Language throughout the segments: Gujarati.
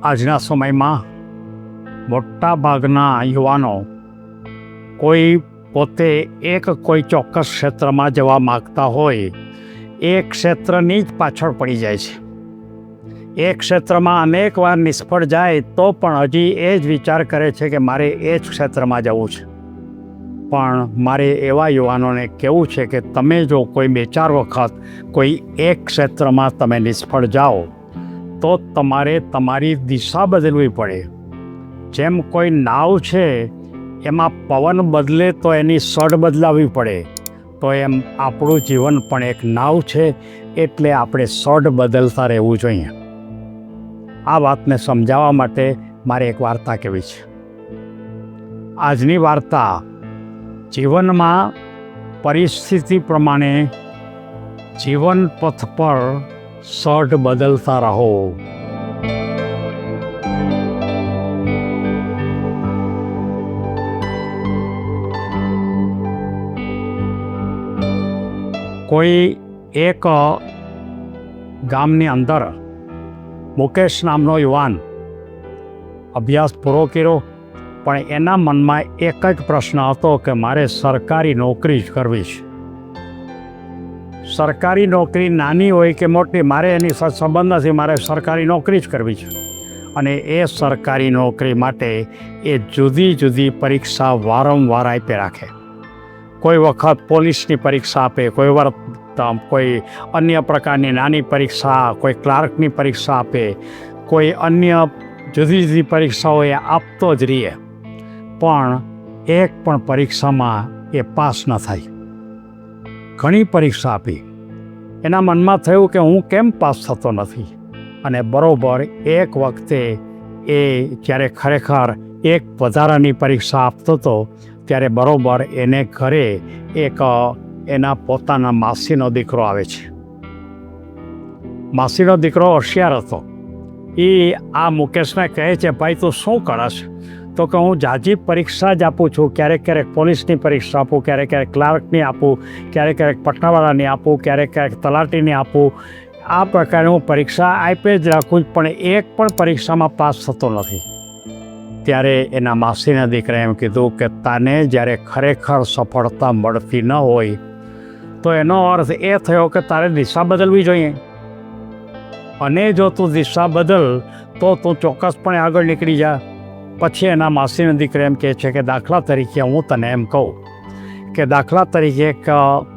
આજના સમયમાં મોટા ભાગના યુવાનો કોઈ પોતે કોઈ ચોક્કસ ક્ષેત્રમાં જવા માગતા હોય એ ક્ષેત્રની જ પાછળ પડી જાય છે. એ ક્ષેત્રમાં અનેક વાર નિષ્ફળ જાય તો પણ હજી એ જ વિચાર કરે છે કે મારે એ જ ક્ષેત્રમાં જવું છે. પણ મારે એવા યુવાનોને કહેવું છે કે તમે જો કોઈ 2-4 વખત કોઈ એક ક્ષેત્રમાં તમે નિષ્ફળ જાઓ તો તમારે તમારી દિશા બદલવી પડે. જેમ કોઈ નાવ છે એમાં પવન બદલે તો એની સડ બદલાવવી પડે, તો એમ આપણું જીવન પણ એક નાવ છે, એટલે આપણે સડ બદલતા રહેવું જોઈએ. આ વાતને સમજાવવા માટે મારે એક વાર્તા કહેવી છે. આજની વાર્તા જીવનમાં પરિસ્થિતિ પ્રમાણે જીવન પથ પર સડ બદલતા રહો. કોઈ એક ગામની અંદર મુકેશ નામનો યુવાન અભ્યાસ પૂરો કર્યો, પણ એના મનમાં એક જ પ્રશ્ન હતો કે મારે સરકારી નોકરી જ કરવી છે. સરકારી નોકરી નાની હોય કે મોટી, મારે એની સાથે સંબંધ નથી, મારે સરકારી નોકરી જ કરવી છે. અને એ સરકારી નોકરી માટે એ જુદી જુદી પરીક્ષા વારંવાર આપી રાખે. કોઈ વખત પોલીસની પરીક્ષા આપે, કોઈ વાર કોઈ અન્ય પ્રકારની નાની પરીક્ષા, કોઈ ક્લાર્કની પરીક્ષા આપે, કોઈ અન્ય જુદી જુદી પરીક્ષાઓ એ આપતો જ રહીએ, પણ એક પણ પરીક્ષામાં એ પાસ ન થાય. ઘણી પરીક્ષા આપી, એના મનમાં થયું કે હું કેમ પાસ થતો નથી. અને બરોબર એક વખતે એ જ્યારે ખરેખર એક વધારાની પરીક્ષા આપતો હતો ત્યારે બરોબર એને ઘરે એક એના પોતાના માસીનો દીકરો આવે છે. માસીનો દીકરો હોશિયાર હતો. એ આ મુકેશને કહે છે, ભાઈ તું શું કરશ? તો કે હું જાજી પરીક્ષા જ આપું છું. ક્યારેક ક્યારેક પોલીસની પરીક્ષા આપું, ક્યારેક ક્યારેક ક્લાર્કની આપું, ક્યારેક ક્યારેક પટ્ટાવાળાની આપું, ક્યારેક ક્યારેક તલાટીની આપું. આ પ્રકારે હું પરીક્ષા આપી જ રાખું, પણ એક પણ પરીક્ષામાં પાસ થતો નથી. ત્યારે એના માસીના દીકરાએ એમ કીધું કે તને જ્યારે ખરેખર સફળતા મળતી ન હોય તો એનો અર્થ એ થયો કે તારે દિશા બદલવી જોઈએ. અને જો તું દિશા બદલ તો તું ચોક્કસપણે આગળ નીકળી જા. પછી એના માસીના દીકરા એમ કહે છે કે દાખલા તરીકે હું તને એમ કહું કે દાખલા તરીકે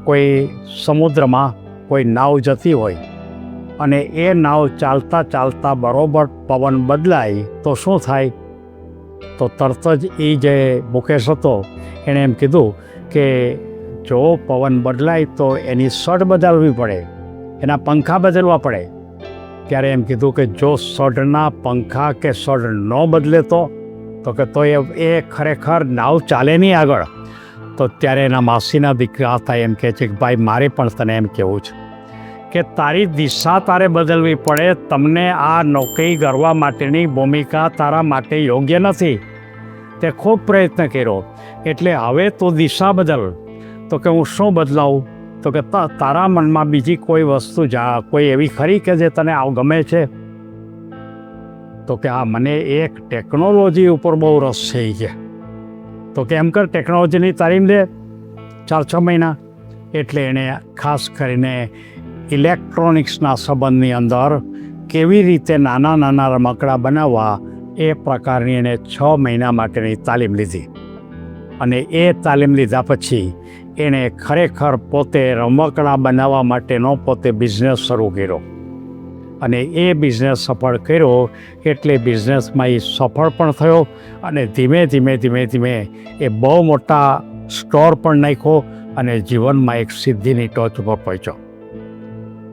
કોઈ સમુદ્રમાં કોઈ નાવ જતી હોય અને એ નાવ ચાલતા ચાલતા બરોબર પવન બદલાય તો શું થાય? તો તરત જ એ જે મુકેશ હતો એણે એમ કીધું કે જો પવન બદલાય તો એની સડ બદલવી પડે, એના પંખા બદલવા પડે. ત્યારે એમ કીધું કે જો સડના પંખા કે સડ ન બદલે તો કે તો એ ખરેખર નાવ ચાલે નહીં આગળ. તો ત્યારે એના માસીના દીકરા હતા એમ કહે છે કે ભાઈ મારે પણ તને એમ કહેવું છે કે તારી દિશા તારે બદલવી પડે. તમને આ નોકરી કરવા માટેની ભૂમિકા તારા માટે યોગ્ય નથી. તે ખૂબ પ્રયત્ન કર્યો, એટલે હવે તું દિશા બદલ. તો કે હું શું બદલાવું? તો કે તારા મનમાં બીજી કોઈ વસ્તુ કોઈ એવી ખરી કે જે તને ગમે છે? તો કે હા, મને એક ટેકનોલોજી ઉપર બહુ રસ છે એ છે. તો કે એમ કર, ટેકનોલોજીની તાલીમ લે 4-6 મહિના. એટલે એણે ખાસ કરીને ઇલેક્ટ્રોનિક્સના સંબંધની અંદર કેવી રીતે નાના નાના રમકડા બનાવવા એ પ્રકારની એણે 6 મહિના માટેની તાલીમ લીધી. અને એ તાલીમ લીધા પછી એણે ખરેખર પોતે રમકડા બનાવવા માટેનો પોતે બિઝનેસ શરૂ કર્યો. અને એ બિઝનેસ સફળ કર્યો, એટલે બિઝનેસમાં એ સફળ પણ થયો. અને ધીમે ધીમે ધીમે ધીમે એ બહુ મોટા સ્ટોર પણ નાખ્યો અને જીવનમાં એક સિદ્ધિની ટોચ ઉપર પહોંચ્યો.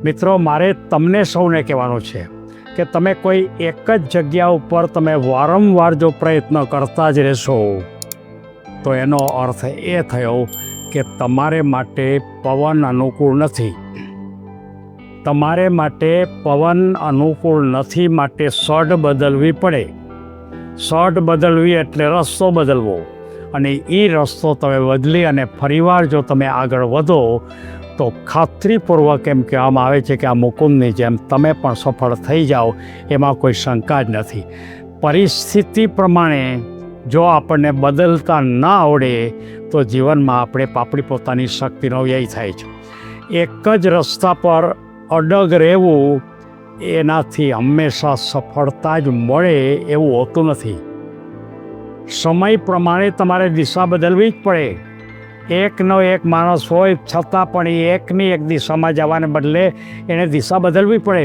મિત્રો, મારે તમને સૌને કહેવાનું છે કે તમે કોઈ એક જ જગ્યા ઉપર તમે વારંવાર જો પ્રયત્ન કરતા જ રહેશો તો એનો અર્થ એ થયો કે તમારે માટે પવન અનુકૂળ નથી. તમારે માટે પવન અનુકૂળ નથી, માટે સડ બદલવી પડે. સડ બદલવી એટલે રસ્તો બદલવો. અને એ રસ્તો તમે બદલી અને ફરીવાર જો તમે આગળ વધો તો ખાતરીપૂર્વક એમ કહેવામાં આવે છે કે આ મુકુંદની જેમ તમે પણ સફળ થઈ જાઓ, એમાં કોઈ શંકા જ નથી. પરિસ્થિતિ પ્રમાણે જો આપણને બદલતા ના આવડે તો જીવનમાં આપણી પોતાની શક્તિનો વ્યય થાય છે. એક જ રસ્તા પર અડગ રહેવું એનાથી હંમેશા સફળતા જ મળે એવું હોતું નથી. સમય પ્રમાણે તમારે દિશા બદલવી જ પડે. એકનો એક માણસ હોય છતાં પણ એ એકની એક દિશામાં જવાને બદલે એને દિશા બદલવી પડે.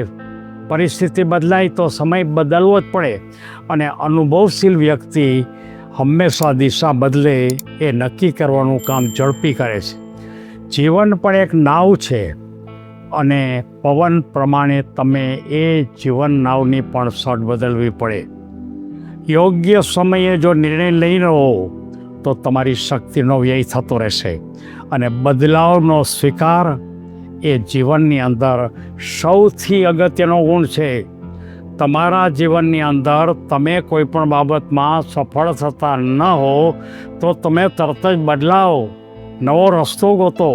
પરિસ્થિતિ બદલાય તો સમય બદલવો જ પડે. અને અનુભવશીલ વ્યક્તિ હંમેશા દિશા બદલે એ નક્કી કરવાનું કામ ઝડપી કરે છે. જીવન પણ એક નાવ છે અને પવન પ્રમાણે તમે એ જીવન નાવની પણ શટ બદલવી પડે. યોગ્ય સમયે જો નિર્ણય લઈ રહો તો તમારી શક્તિનો વ્યય થતો રહેશે. અને બદલાવનો સ્વીકાર એ જીવનની અંદર સૌથી અગત્યનો ગુણ છે. તમારા જીવનની અંદર તમે કોઈ પણ બાબતમાં સફળ થતા ન હો તો તમે તરત જ બદલાવો, નવો રસ્તો ગોતો,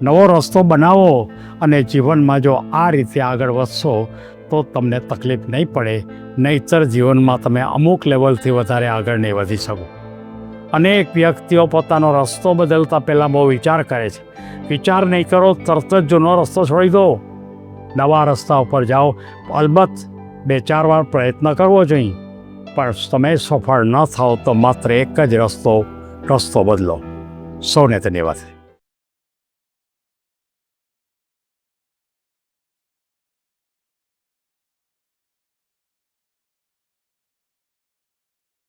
નવો રસ્તો બનાવો અને જીવનમાં જો આ રીતે આગળ વધશો તો તમને તકલીફ નહીં પડે. નહીંતર જીવનમાં તમે અમુક લેવલથી વધારે આગળ નહીં વધી શકો. અનેક વ્યક્તિઓ પોતાનો રસ્તો બદલતા પહેલાં બહુ વિચાર કરે છે. વિચાર નહીં કરો, તરત જ જૂનો રસ્તો છોડી દો, નવા રસ્તા ઉપર જાઓ. અલબત્ત 2-4 વાર પ્રયત્ન કરવો જોઈએ, પણ તમે સફળ ન થાઓ તો માત્ર એક જ રસ્તો બદલો. સૌને ધન્યવાદ.